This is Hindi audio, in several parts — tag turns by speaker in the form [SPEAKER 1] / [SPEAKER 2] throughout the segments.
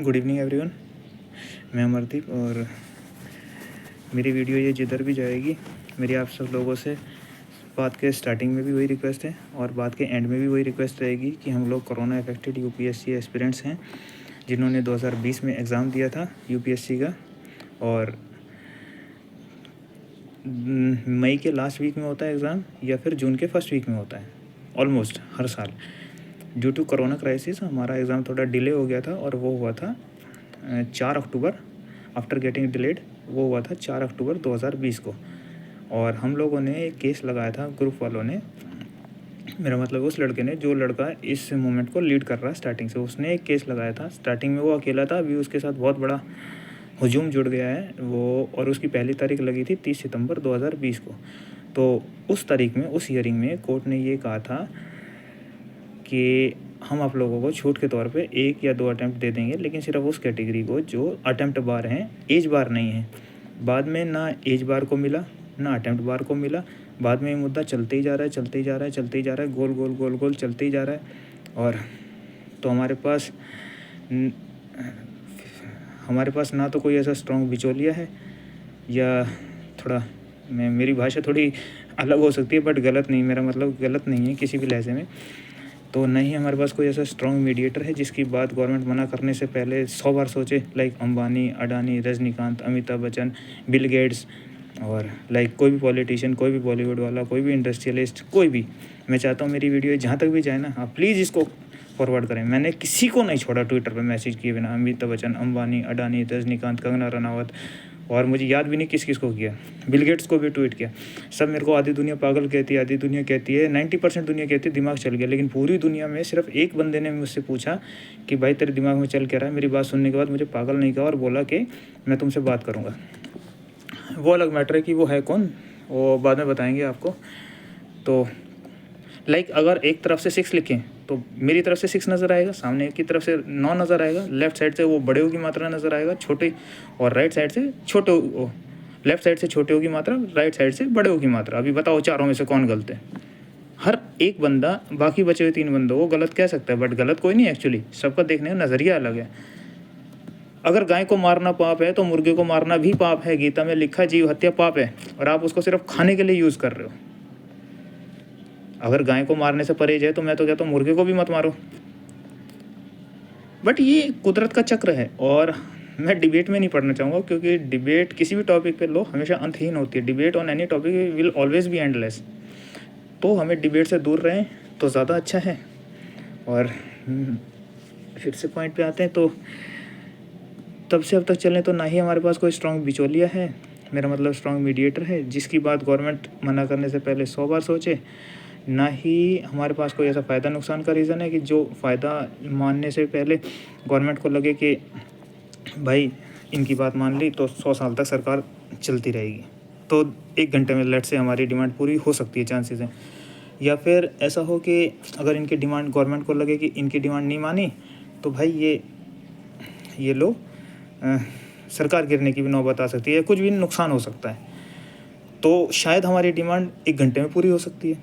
[SPEAKER 1] Good evening everyone. मैं अमरदीप और मेरी वीडियो ये जिधर भी जाएगी मेरी आप सब लोगों से बात के स्टार्टिंग में भी वही रिक्वेस्ट है और बात के एंड में भी वही रिक्वेस्ट रहेगी कि हम लोग कोरोना अफेक्टेड यूपीएससी एस्पिरेंट्स हैं जिन्होंने 2020 में एग्ज़ाम दिया था यूपीएससी का, और मई के लास्ट वीक में होता है एग्ज़ाम या फिर जून के फर्स्ट वीक में होता है ऑलमोस्ट हर साल। ड्यू टू कोरोना क्राइसिस हमारा एग्ज़ाम थोड़ा डिले हो गया था और वो हुआ था 4 अक्टूबर। आफ्टर गेटिंग डिलेड वो हुआ था 4 अक्टूबर 2020 को। और हम लोगों ने एक केस लगाया था, ग्रुप वालों ने, मेरा मतलब उस लड़के ने जो लड़का इस मूवमेंट को लीड कर रहा है स्टार्टिंग से, उसने एक केस लगाया था। स्टार्टिंग में वो अकेला था, अभी उसके साथ बहुत बड़ा हजूम जुड़ गया है वो, और उसकी पहली तारीख लगी थी 30 सितंबर 2020 को। तो उस तारीख में, उस हियरिंग में कोर्ट ने ये कहा था कि हम आप लोगों को छूट के तौर पे 1 या 2 अटैम्प्ट दे देंगे, लेकिन सिर्फ उस कैटेगरी को जो अटैम्प्ट बार हैं, एज बार नहीं है। बाद में ना एज बार को मिला ना अटैम्प्ट बार को मिला। बाद में ये मुद्दा चलते ही जा रहा है, चलते ही जा रहा है, चलते ही जा रहा है, गोल गोल गोल गोल चलते ही जा रहा है। और तो हमारे पास ना तो कोई ऐसा स्ट्रॉन्ग बिचौलिया है, या थोड़ा मेरी भाषा थोड़ी अलग हो सकती है बट गलत नहीं, मेरा मतलब गलत नहीं है किसी भी लहजे में। तो नहीं हमारे पास कोई ऐसा स्ट्रॉन्ग मीडिएटर है जिसकी बात गवर्नमेंट मना करने से पहले 100 बार सोचे, like Ambani, Adani, Rajinikanth, Amitabh Bachchan, Bill Gates, और लाइक कोई भी पॉलिटिशियन, कोई भी बॉलीवुड वाला, कोई भी इंडस्ट्रियलिस्ट, कोई भी। मैं चाहता हूँ मेरी वीडियो जहाँ तक भी जाए ना, आप प्लीज़ इसको फॉरवर्ड करें। मैंने किसी को नहीं छोड़ा ट्विटर पे मैसेज किए बिना, अमिताभ बच्चन, अंबानी, अडानी, रजनीकांत, कंगना रनावत, और मुझे याद भी नहीं किस किस को किया, बिल गेट्स को भी ट्वीट किया। सब मेरे को आधी दुनिया पागल कहती है, आधी दुनिया कहती है, 90% दुनिया कहती है दिमाग चल गया, लेकिन पूरी दुनिया में सिर्फ एक बंदे ने मुझसे पूछा कि भाई तेरे दिमाग में चल क्या रहा है। मेरी बात सुनने के बाद मुझे पागल नहीं कहा और बोला कि मैं तुमसे बात करूँगा। वो अलग मैटर है कि वो है कौन, वो बाद में बताएंगे आपको। तो लाइक अगर एक तरफ से 6 लिखें तो मेरी तरफ से 6 नज़र आएगा, सामने की तरफ से 9 नज़र आएगा, लेफ्ट साइड से वो बड़े ओ की मात्रा नज़र आएगा छोटे, और राइट साइड से छोटे ओ, लेफ्ट साइड से छोटे ओ की मात्रा, राइट साइड से बड़े ओ की मात्रा। अभी बताओ चारों में से कौन गलत है? हर एक बंदा बाकी बचे हुए 3 बंदों को गलत कह सकता है, बट गलत कोई नहीं एक्चुअली, सबका देखने का नज़रिया अलग है। अगर गाय को मारना पाप है तो मुर्गे को मारना भी पाप है। गीता में लिखा जीव हत्या पाप है, और आप उसको सिर्फ खाने के लिए यूज़ कर रहे हो। अगर गाय को मारने से परहेज है तो मैं तो कहता हूँ मुर्गे को भी मत मारो। बट ये कुदरत का चक्र है, और मैं डिबेट में नहीं पढ़ना चाहूँगा, क्योंकि डिबेट किसी भी टॉपिक पे लो हमेशा अंतहीन होती है। Debate on any topic will always be endless. तो हमें डिबेट से दूर रहें तो ज़्यादा अच्छा है। और फिर से पॉइंट पे आते हैं, तो तब से अब तक चलें तो ना ही हमारे पास कोई स्ट्रॉन्ग बिचौलिया है, मेरा मतलब स्ट्रॉन्ग मीडिएटर है जिसकी बात गवर्नमेंट मना करने से पहले 100 बार सोचे। ना ही हमारे पास कोई ऐसा फ़ायदा नुकसान का रीज़न है कि जो फ़ायदा मानने से पहले गवर्नमेंट को लगे कि भाई इनकी बात मान ली तो 100 साल तक सरकार चलती रहेगी, तो 1 घंटे में लेट से हमारी डिमांड पूरी हो सकती है, चांसेस हैं। या फिर ऐसा हो कि अगर इनकी डिमांड गवर्नमेंट को लगे कि इनकी डिमांड नहीं मानी तो भाई ये लो सरकार गिरने की भी नौबत आ सकती है, कुछ भी नुकसान हो सकता है। तो शायद हमारी डिमांड 1 घंटे में पूरी हो सकती है,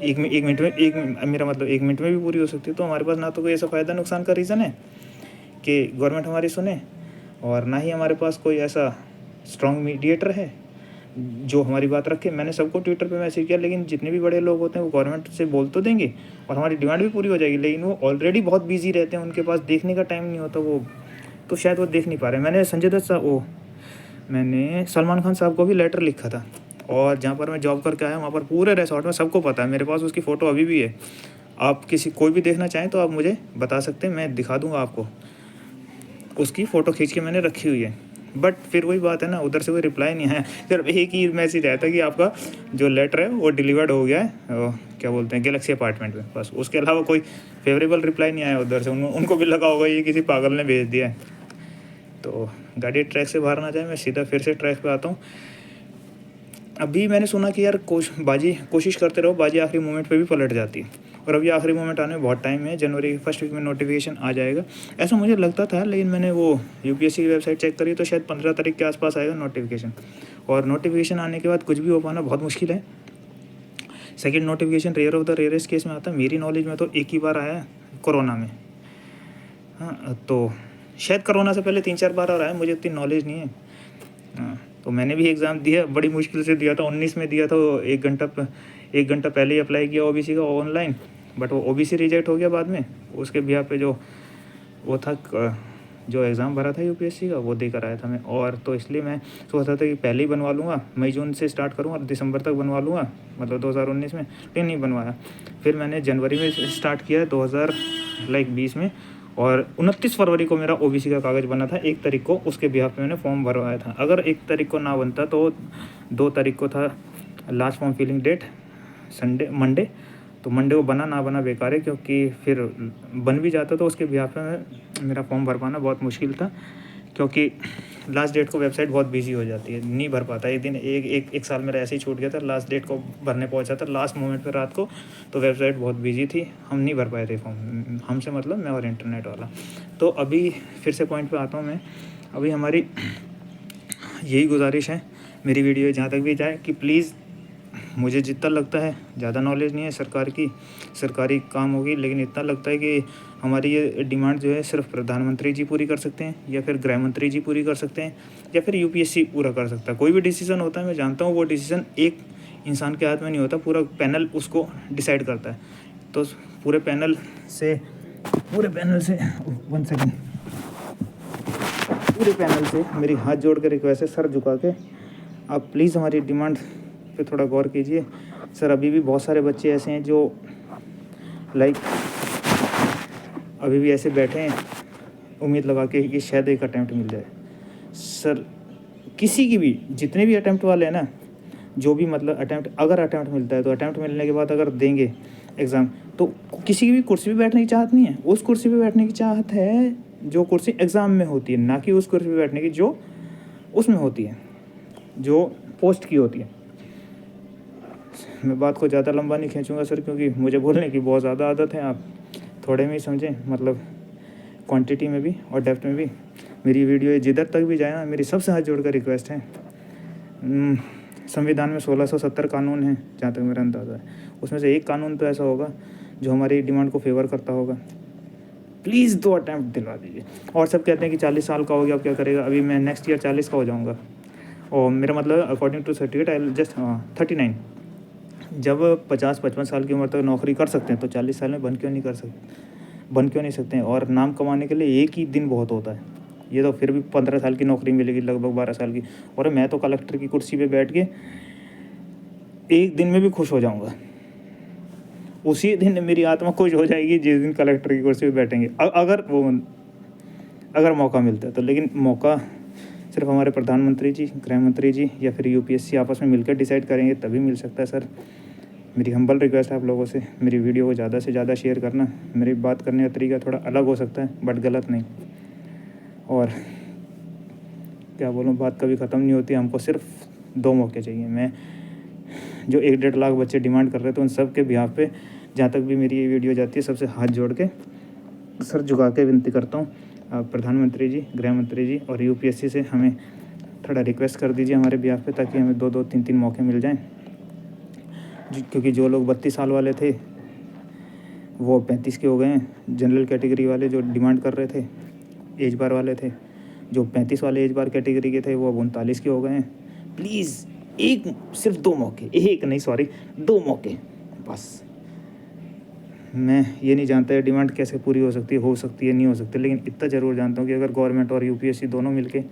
[SPEAKER 1] एक मिनट में, मेरा मतलब 1 मिनट में भी पूरी हो सकती है। तो हमारे पास ना तो कोई ऐसा फ़ायदा नुकसान का रीज़न है कि गवर्नमेंट हमारी सुने, और ना ही हमारे पास कोई ऐसा स्ट्रॉन्ग मीडिएटर है जो हमारी बात रखे। मैंने सबको ट्विटर पे मैसेज किया, लेकिन जितने भी बड़े लोग होते हैं वो गवर्नमेंट से बोल तो देंगे और हमारी डिमांड भी पूरी हो जाएगी, लेकिन वो ऑलरेडी बहुत बिजी रहते हैं, उनके पास देखने का टाइम नहीं होता, वो तो शायद वो देख नहीं पा रहे। मैंने सलमान खान साहब को भी लेटर लिखा था, और जहाँ पर मैं जॉब करके आया वहाँ पर पूरे रिसोर्ट में सबको पता है, मेरे पास उसकी फ़ोटो अभी भी है। आप कोई भी देखना चाहें तो आप मुझे बता सकते हैं, मैं दिखा दूँगा आपको। उसकी फ़ोटो खींच के मैंने रखी हुई है। बट फिर वही बात है ना, उधर से कोई रिप्लाई नहीं आया। सिर्फ एक ही मैसेज आया था कि आपका जो लेटर है वो डिलीवर्ड हो गया है, क्या बोलते हैं, गैलेक्सी अपार्टमेंट में, बस। उसके अलावा कोई फेवरेबल रिप्लाई नहीं आया उधर से। उनको भी लगा होगा ये किसी पागल ने भेज दिया है। तो गाड़ी ट्रैक से बाहर ना जाए, मैं सीधा फिर से ट्रैक पे आता हूँ। अभी मैंने सुना कि यार कोशिश करते रहो, बाजी आखिरी मोमेंट पे भी पलट जाती है, और अभी आखिरी मोमेंट आने में बहुत टाइम है, जनवरी के फर्स्ट वीक में नोटिफिकेशन आ जाएगा, ऐसा मुझे लगता था। लेकिन मैंने वो यूपीएससी की वेबसाइट चेक करी तो शायद 15 तारीख के आसपास आएगा नोटिफिकेशन, और नोटिफिकेशन आने के बाद कुछ भी हो पाना बहुत मुश्किल है। Second notification rare of the rarest case में आता है। मेरी नॉलेज में तो एक ही बार आया है, कोरोना में। हाँ, तो शायद कोरोना से पहले 3-4 बार और आया, मुझे इतनी नॉलेज नहीं है। हाँ, तो मैंने भी एग्ज़ाम दिया, बड़ी मुश्किल से दिया था, 19 में दिया था। 1 घंटा पहले ही अप्लाई किया ओबीसी का ऑनलाइन, बट वो ओबीसी रिजेक्ट हो गया बाद में। उसके बिहाफ पे जो वो था जो एग्ज़ाम भरा था यूपीएससी का, वो देकर आया था मैं। और तो इसलिए मैं सोचा था कि पहले ही बनवा लूँगा, मई जून से स्टार्ट करूँगा, दिसंबर तक बनवा लूँगा, मतलब 2019 में, लेकिन नहीं बनवाया। फिर मैंने जनवरी में स्टार्ट किया 2020 में, और 29 फरवरी को मेरा ओबीसी का कागज़ बना था। 1 तारीख को उसके बिहाफ पे मैंने फॉर्म भरवाया था। अगर 1 तारीख को ना बनता तो 2 तारीख को था last form filling date, Monday. तो मंडे को बना ना बना बेकार है, क्योंकि फिर बन भी जाता तो उसके बिहाफ पे मेरा फॉर्म भर पाना बहुत मुश्किल था, क्योंकि लास्ट डेट को वेबसाइट बहुत बिजी हो जाती है, नहीं भर पाता। एक दिन एक साल मेरा ऐसे ही छूट गया था, लास्ट डेट को भरने पहुंचा था लास्ट मोमेंट पे रात को, तो वेबसाइट बहुत बिजी थी, हम नहीं भर पाए थे फॉर्म। हमसे मतलब मैं और इंटरनेट वाला। तो अभी फिर से पॉइंट पे आता हूँ मैं। अभी हमारी यही गुजारिश है मेरी वीडियो जहाँ तक भी जाए कि प्लीज़, मुझे जितना लगता है, ज़्यादा नॉलेज नहीं है सरकारी काम होगी, लेकिन इतना लगता है कि हमारी ये डिमांड जो है सिर्फ प्रधानमंत्री जी पूरी कर सकते हैं, या फिर गृह मंत्री जी पूरी कर सकते हैं, या फिर यूपीएससी पूरा कर सकता है। कोई भी डिसीज़न होता है, मैं जानता हूँ वो डिसीज़न एक इंसान के हाथ में नहीं होता, पूरा पैनल उसको डिसाइड करता है। तो पूरे पैनल से 1 सेकेंड, पूरे पैनल से मेरी हाथ जोड़ के रिक्वेस्ट है, सर झुका के आप प्लीज़ हमारी डिमांड पे थोड़ा गौर कीजिए। सर अभी भी बहुत सारे बच्चे ऐसे हैं जो अभी भी ऐसे बैठे हैं उम्मीद लगा के कि शायद एक अटैम्प्ट मिल जाए। सर किसी की भी, जितने भी अटैम्प्ट वाले हैं ना, जो भी मतलब अगर अटैम्प्ट मिलता है तो अटैम्प्ट मिलने के बाद अगर देंगे एग्ज़ाम, तो किसी की भी कुर्सी पे बैठने की चाहत नहीं है। उस कुर्सी पे बैठने की चाहत है जो कुर्सी एग्ज़ाम में होती है, ना कि उस कुर्सी पे बैठने की जो उसमें होती है, जो पोस्ट की होती है। मैं बात को ज़्यादा लंबा नहीं खींचूंगा सर, क्योंकि मुझे बोलने की बहुत ज़्यादा आदत है। आप थोड़े में ही समझें, मतलब क्वांटिटी में भी और डेप्थ में भी। मेरी वीडियो जिधर तक भी जाए ना, मेरी सबसे हाथ जोड़कर रिक्वेस्ट है। संविधान में 1670 कानून हैं जहाँ तक मेरा अंदाज़ा है, उसमें से एक कानून तो ऐसा होगा जो हमारी डिमांड को फेवर करता होगा। प्लीज़ 2 अटैम्प्ट दिलवा दीजिए। और सब कहते हैं कि 40 साल का हो गया, अब क्या करेगा। अभी मैं नेक्स्ट ईयर 40 का हो जाऊँगा, और मेरा मतलब according to certificate I just 39। जब 50-55 साल की उम्र तक नौकरी कर सकते हैं तो 40 साल में बन क्यों नहीं सकते हैं। और नाम कमाने के लिए एक ही दिन बहुत होता है। ये तो फिर भी 15 साल की नौकरी मिलेगी, लगभग 12 साल की। और मैं तो कलेक्टर की कुर्सी पे बैठ के एक दिन में भी खुश हो जाऊंगा। उसी दिन मेरी आत्मा खुश हो जाएगी जिस दिन कलेक्टर की कुर्सी पे बैठेंगे, अगर मौका मिलता है तो। लेकिन मौका सिर्फ हमारे प्रधानमंत्री जी, गृह मंत्री जी या फिर यूपीएससी आपस में मिलकर डिसाइड करेंगे तभी मिल सकता है सर। मेरी हम्बल रिक्वेस्ट है आप लोगों से, मेरी वीडियो को ज़्यादा से ज़्यादा शेयर करना। मेरी बात करने का तरीका थोड़ा अलग हो सकता है, बट गलत नहीं। और क्या बोलूँ, बात कभी ख़त्म नहीं होती। हमको सिर्फ 2 मौके चाहिए। मैं जो 1-1.5 लाख बच्चे डिमांड कर रहे थे, उन सब के बिहाफ पे जहाँ तक भी मेरी ये वीडियो जाती है, सबसे हाथ जोड़ के सर झुका के विनती करता हूँ, प्रधानमंत्री जी, गृह मंत्री जी और यूपीएससी से हमें थोड़ा रिक्वेस्ट कर दीजिए हमारे बिहाफ पे, ताकि हमें 2-2, 3-3 मौके मिल जाएं। क्योंकि जो लोग 32 साल वाले थे वो 35 के हो गए हैं। जनरल कैटेगरी वाले जो डिमांड कर रहे थे, एज बार वाले थे, जो 35 वाले एज बार कैटेगरी के थे, वो अब 39 के हो गए हैं। प्लीज़ सिर्फ 2 मौके, 2 मौके बस। मैं ये नहीं जानता है डिमांड कैसे पूरी हो सकती है नहीं हो सकती, लेकिन इतना ज़रूर जानता हूँ कि अगर गवर्नमेंट और यूपीएससी दोनों मिलके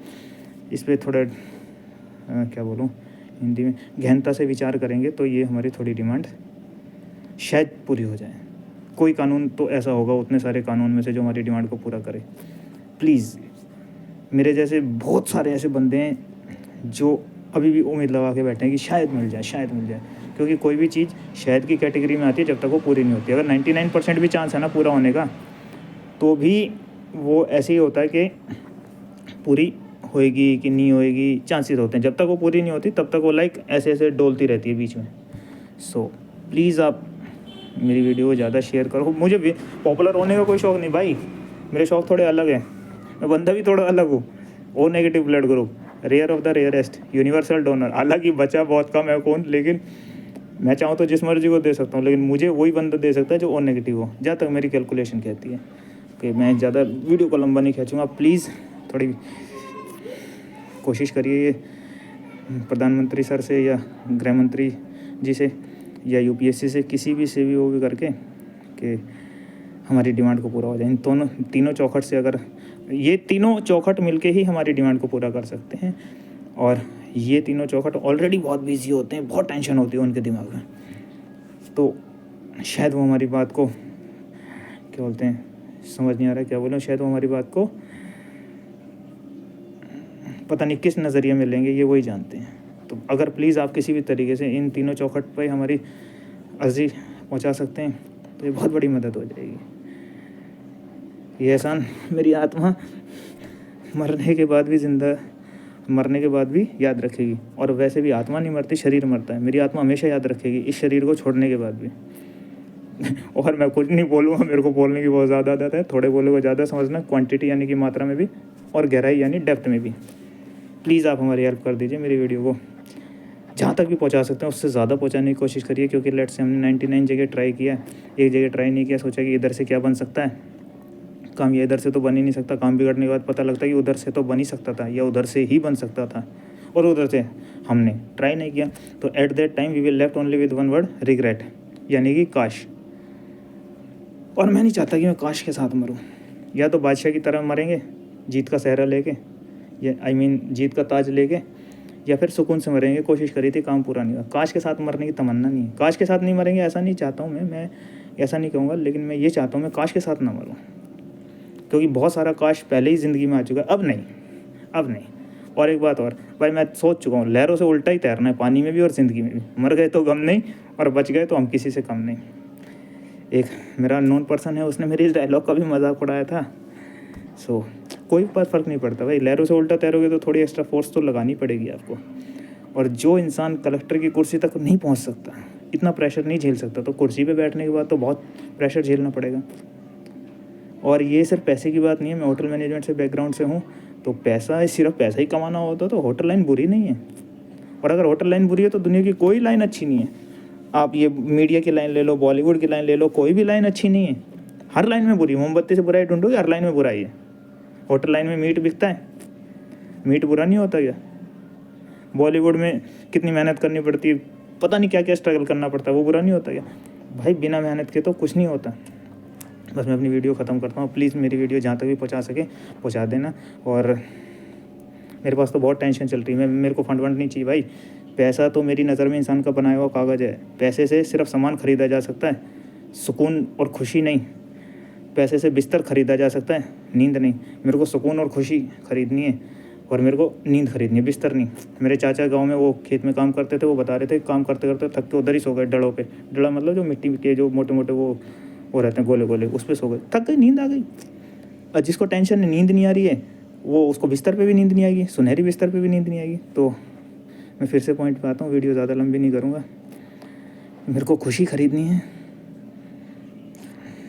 [SPEAKER 1] इस पर थोड़ा क्या बोलूँ हिंदी में, गहनता से विचार करेंगे तो ये हमारी थोड़ी डिमांड शायद पूरी हो जाए। कोई कानून तो ऐसा होगा उतने सारे कानून में से जो हमारी डिमांड को पूरा करे। प्लीज़, मेरे जैसे बहुत सारे ऐसे बंदे हैं जो अभी भी उम्मीद लगा के बैठे हैं कि शायद मिल जाए, क्योंकि कोई भी चीज़ शायद की कैटेगरी में आती है जब तक वो पूरी नहीं होती। अगर 99% भी चांस है ना पूरा होने का, तो भी वो ऐसे ही होता है कि पूरी होएगी कि नहीं होएगी, चांसेस होते हैं। जब तक वो पूरी नहीं होती तब तक वो ऐसे डोलती रहती है बीच में। सो प्लीज़ आप मेरी वीडियो को ज़्यादा शेयर करो। मुझे भी पॉपुलर होने का कोई शौक़ नहीं भाई, मेरे शौक़ थोड़े अलग हैं। मैं बंदा भी थोड़ा अलग हूँ। O negative blood group, rare of the rarest, universal donor. हालांकि बचा बहुत कम है कौन, लेकिन मैं चाहूँ तो जिस मर्जी को दे सकता हूँ, लेकिन मुझे वही बंदा दे सकता है जो ओ नेगेटिव हो, जहाँ तक मेरी कैलकुलेशन कहती है। कि मैं ज़्यादा वीडियो को लंबा नहीं खींचूँगा। प्लीज़ थोड़ी कोशिश करिए ये प्रधानमंत्री सर से या गृह मंत्री जी से या यूपीएससी से किसी भी से भी वो भी करके कि हमारी डिमांड को पूरा हो जाए। इन तीनों चौखट से अगर ये तीनों चौखट मिलके ही हमारी डिमांड को पूरा कर सकते हैं। और ये तीनों चौखट ऑलरेडी बहुत बिजी होते हैं, बहुत टेंशन होती है उनके दिमाग में, तो शायद वो हमारी बात को क्या बोलते हैं, समझ नहीं आ रहा क्या बोलूं, शायद वो हमारी बात को पता नहीं किस नज़रिए में लेंगे, ये वही जानते हैं। तो अगर प्लीज़ आप किसी भी तरीके से इन तीनों चौखट पर हमारी अर्जी पहुंचा सकते हैं तो ये बहुत बड़ी मदद हो जाएगी। ये एहसान मेरी आत्मा मरने के बाद भी याद रखेगी। और वैसे भी आत्मा नहीं मरती, शरीर मरता है। मेरी आत्मा हमेशा याद रखेगी इस शरीर को छोड़ने के बाद भी। और मैं कुछ नहीं बोलूँगा, मेरे को बोलने की बहुत ज़्यादा आदत है। थोड़े बोले को ज़्यादा समझना, क्वांटिटी यानी कि मात्रा में भी और गहराई यानी डेप्थ में भी। प्लीज़ आप हमारी हेल्प कर दीजिए, मेरी वीडियो को जहाँ तक भी पहुँचा सकते हैं उससे ज़्यादा पहुँचाने की कोशिश करिए। क्योंकि लेट्स से हमने 99 जगह ट्राई किया, एक जगह ट्राई नहीं किया, सोचा कि इधर से क्या बन सकता है काम, या इधर से तो बन ही नहीं सकता। काम बिगड़ने के बाद पता लगता है कि उधर से तो बन ही सकता था या उधर से ही बन सकता था, और उधर से हमने ट्राई नहीं किया। तो at that time we will left only with one word, regret, यानी कि काश। और मैं नहीं चाहता कि मैं काश के साथ मरूं। या तो बादशाह की तरह मरेंगे जीत का सहरा लेके, या जीत का ताज लेके, या फिर सुकून से मरेंगे। कोशिश करी थी, काम पूरा नहीं हुआ। काश के साथ मरने की तमन्ना नहीं है। काश के साथ नहीं मरेंगे ऐसा नहीं चाहता हूँ मैं ऐसा नहीं कहूँगा, लेकिन मैं ये चाहता हूँ मैं काश के साथ ना मरूँ। क्योंकि बहुत सारा काश पहले ही ज़िंदगी में आ चुका है, अब नहीं। और एक बात और भाई, मैं सोच चुका हूँ लहरों से उल्टा ही तैरना है, पानी में भी और ज़िंदगी में भी। मर गए तो गम नहीं, और बच गए तो हम किसी से कम नहीं। एक मेरा नॉन पर्सन है, उसने मेरे इस डायलॉग का भी मजाक उड़ाया था। सो कोई फ़र्क नहीं पड़ता भाई, लहरों से उल्टा तैरोगे तो थोड़ी एक्स्ट्रा फोर्स तो लगानी पड़ेगी आपको। और जो इंसान कलेक्टर की कुर्सी तक नहीं पहुँच सकता, इतना प्रेशर नहीं झेल सकता, तो कुर्सी पे बैठने के बाद तो बहुत प्रेशर झेलना पड़ेगा। और ये सिर्फ पैसे की बात नहीं है। मैं होटल मैनेजमेंट से बैकग्राउंड से हूँ, तो सिर्फ पैसा ही कमाना होता तो होटल लाइन बुरी नहीं है। और अगर होटल लाइन बुरी है तो दुनिया की कोई लाइन अच्छी नहीं है। आप ये मीडिया की लाइन ले लो, बॉलीवुड की लाइन ले लो, कोई भी लाइन अच्छी नहीं है। हर लाइन में बुरी, मोमबत्ती से बुराई ढूंढोगे, हर लाइन में बुराई है। होटल लाइन में मीट बिकता है, मीट बुरा नहीं होता क्या? बॉलीवुड में कितनी मेहनत करनी पड़ती है, पता नहीं क्या क्या स्ट्रगल करना पड़ता है, वो बुरा नहीं होता क्या? भाई बिना मेहनत के तो कुछ नहीं होता। बस मैं अपनी वीडियो ख़त्म करता हूँ। प्लीज़ मेरी वीडियो जहाँ तक भी पहुँचा सके पहुँचा देना। और मेरे पास तो बहुत टेंशन चल रही है, मेरे को फंड नहीं चाहिए भाई। पैसा तो मेरी नज़र में इंसान का बनाया हुआ कागज़ है। पैसे से सिर्फ सामान ख़रीदा जा सकता है, सुकून और खुशी नहीं। पैसे से बिस्तर ख़रीदा जा सकता है, नींद नहीं। मेरे को सुकून और खुशी ख़रीदनी है, और मेरे को नींद खरीदनी है, बिस्तर नहीं। मेरे चाचा गांव में वो खेत में काम करते थे, वो बता रहे थे काम करते करते थक के उधर ही सो गए, डड़ों पे। डड़ा मतलब जो मिट्टी के जो मोटे मोटे वो रहते हैं गोले गोले, उस पर सो गए, थक गए, नींद आ गई। और जिसको टेंशन नींद नहीं आ रही है, वो उसको बिस्तर पे भी नींद नहीं आएगी, सुनहरी बिस्तर पे भी नींद नहीं आएगी। तो मैं फिर से पॉइंट पे आता हूँ, वीडियो ज़्यादा लंबी नहीं करूँगा। मेरे को खुशी खरीदनी है,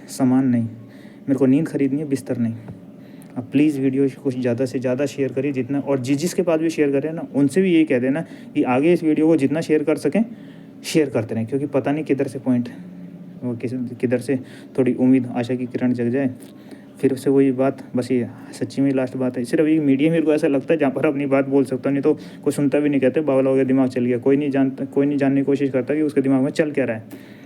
[SPEAKER 1] सामान नहीं। मेरे को नींद खरीदनी है, बिस्तर नहीं। अब प्लीज़ वीडियो कुछ ज़्यादा से ज़्यादा शेयर करिए जितना, और जिसके पास भी शेयर करें ना, उनसे भी यही कह देना कि आगे इस वीडियो को जितना शेयर कर सकें शेयर करते रहें। क्योंकि पता नहीं किधर से पॉइंट, वो किधर से थोड़ी उम्मीद, आशा की किरण जग जाए। फिर से वही बात, बस ये सच्ची में लास्ट बात है। सिर्फ ये मीडिया मेरे को ऐसा लगता है जहाँ पर अपनी बात बोल सकता हूँ, नहीं तो कोई सुनता भी नहीं, कहते बावला हो गया, दिमाग चल गया। कोई नहीं जानने की कोशिश करता कि उसके दिमाग में चल क्या रहा है।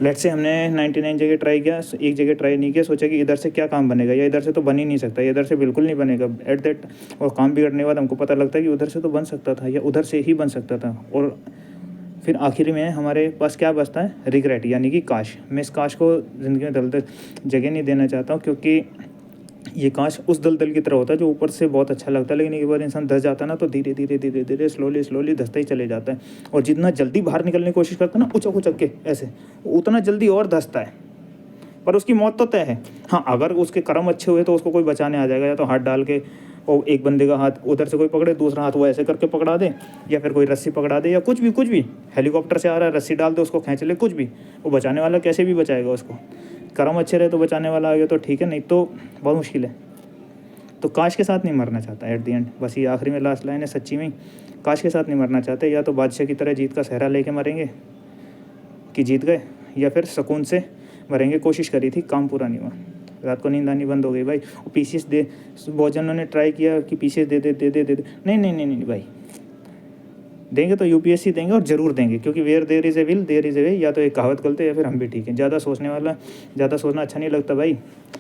[SPEAKER 1] लेट्स से हमने 99 जगह ट्राई किया, एक जगह ट्राई नहीं किया, सोचा कि इधर से क्या काम बनेगा, या इधर से तो बन ही नहीं सकता, या इधर से बिल्कुल नहीं बनेगा। एट दैट और काम बिगड़ने के बाद हमको पता लगता है कि उधर से तो बन सकता था, या उधर से ही बन सकता था। और फिर आखिर में हमारे पास क्या बचता है? रिग्रेट, यानी कि काश। मैं इस काश को ज़िंदगी में दलदल जगह नहीं देना चाहता हूँ, क्योंकि ये काश उस दलदल की तरह होता है जो ऊपर से बहुत अच्छा लगता है, लेकिन एक बार इंसान धंस जाता है ना, तो धीरे धीरे स्लोली धंसता ही चले जाता है। और जितना जल्दी बाहर निकलने की कोशिश करता है ना, उचक के ऐसे, उतना जल्दी और धंसता है, पर उसकी मौत तो तय है। हाँ, अगर उसके कर्म अच्छे हुए तो उसको कोई बचाने आ जाएगा, या तो हाथ डाल के, और एक बंदे का हाथ उधर से कोई पकड़े, दूसरा हाथ वो ऐसे करके पकड़ा दे, या फिर कोई रस्सी पकड़ा दे, या कुछ भी हेलीकॉप्टर से आ रहा है, रस्सी डाल दे, उसको खींच ले, कुछ भी। वो बचाने वाला कैसे भी बचाएगा उसको। कर्म अच्छे रहे तो बचाने वाला आ गया तो ठीक है, नहीं तो बहुत मुश्किल है। तो काश के साथ नहीं मरना चाहता एट द एंड। बस ये आखिरी में लास्ट लाइन है, सच्ची में काश के साथ नहीं मरना चाहते। या तो बादशाह की तरह जीत का सहरा लेके मरेंगे कि जीत गए, या फिर सुकून से मरेंगे, कोशिश करी थी, काम पूरा नहीं हुआ। रात को नींद आनी बंद हो गई भाई। पीसीएस दे, बहुत जनों ने ट्राई किया कि पीसीएस दे दे दे दे दे दे, नहीं नहीं नहीं नहीं भाई, देंगे तो यूपीएससी देंगे और ज़रूर देंगे, क्योंकि where there is a will there is a way. या तो एक कहावत गलत है या फिर हम भी ठीक हैं। ज़्यादा सोचना अच्छा नहीं लगता भाई,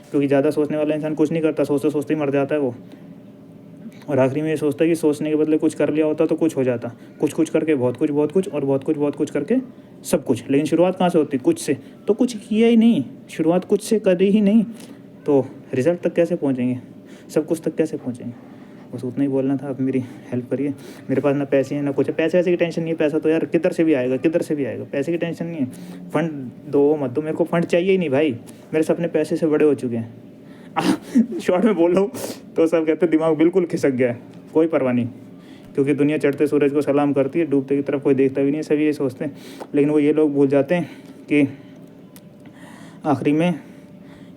[SPEAKER 1] क्योंकि ज़्यादा सोचने वाला इंसान कुछ नहीं करता, सोचते सोचते ही मर जाता है वो। और आखिरी में ये सोचता है कि सोचने के बदले कुछ कर लिया होता तो कुछ हो जाता। कुछ कुछ करके बहुत कुछ और बहुत कुछ करके सब कुछ। लेकिन शुरुआत कहाँ से होती? कुछ से। तो कुछ किया ही नहीं, शुरुआत कुछ से करी ही नहीं, तो रिज़ल्ट तक कैसे पहुँचेंगे, सब कुछ तक कैसे पहुँचेंगे? बस उतना ही बोलना था। आप मेरी हेल्प करिए। मेरे पास ना पैसे हैं ना कुछ है। पैसे वैसे की टेंशन नहीं है, पैसा तो यार किधर से भी आएगा, पैसे की टेंशन नहीं है। फंड दो मत दो, मेरे को फंड चाहिए ही नहीं भाई। मेरे सपने पैसे से बड़े हो चुके हैं। शॉर्ट में बोल रहा हूँ तो सब कहते हैं दिमाग बिल्कुल खिसक गया है। कोई परवाह नहीं, क्योंकि दुनिया चढ़ते सूरज को सलाम करती है, डूबते की तरफ कोई देखता भी नहीं है, सभी ये सोचते हैं। लेकिन वो ये लोग भूल जाते हैं कि आखिरी में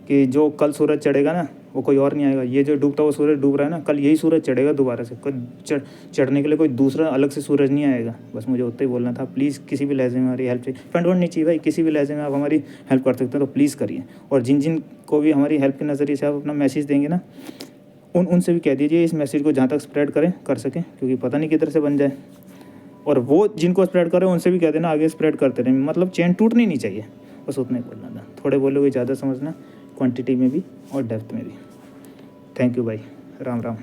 [SPEAKER 1] कि जो कल सूरज चढ़ेगा ना, वो कोई और नहीं आएगा। ये जो डूबता हुआ सूरज डूब रहा है ना, कल यही सूरज चढ़ेगा दोबारा से। चढ़ने के लिए कोई दूसरा अलग से सूरज नहीं आएगा। बस मुझे उतना ही बोलना था। प्लीज़ किसी भी लहजे में हमारी हेल्प चाहिए, फंड वंड नहीं चाहिए भाई, किसी भी लहजे में आप हमारी हेल्प कर सकते हैं तो प्लीज़ करिए। और जिन जिन को भी हमारी हेल्प के नज़रिए से आप अपना मैसेज देंगे ना, उनसे भी कह दीजिए इस मैसेज को जहाँ तक स्प्रेड कर सकें, क्योंकि पता नहीं किधर से बन जाए। और वो जिनको स्प्रेड करें उनसे भी कह देना आगे स्प्रेड करते रहें, मतलब चेन टूटनी नहीं चाहिए। बस उतना ही बोलना था। थोड़े बोलोगे ज़्यादा समझना, क्वांटिटी में भी और डेप्थ में भी। थैंक यू भाई। राम राम।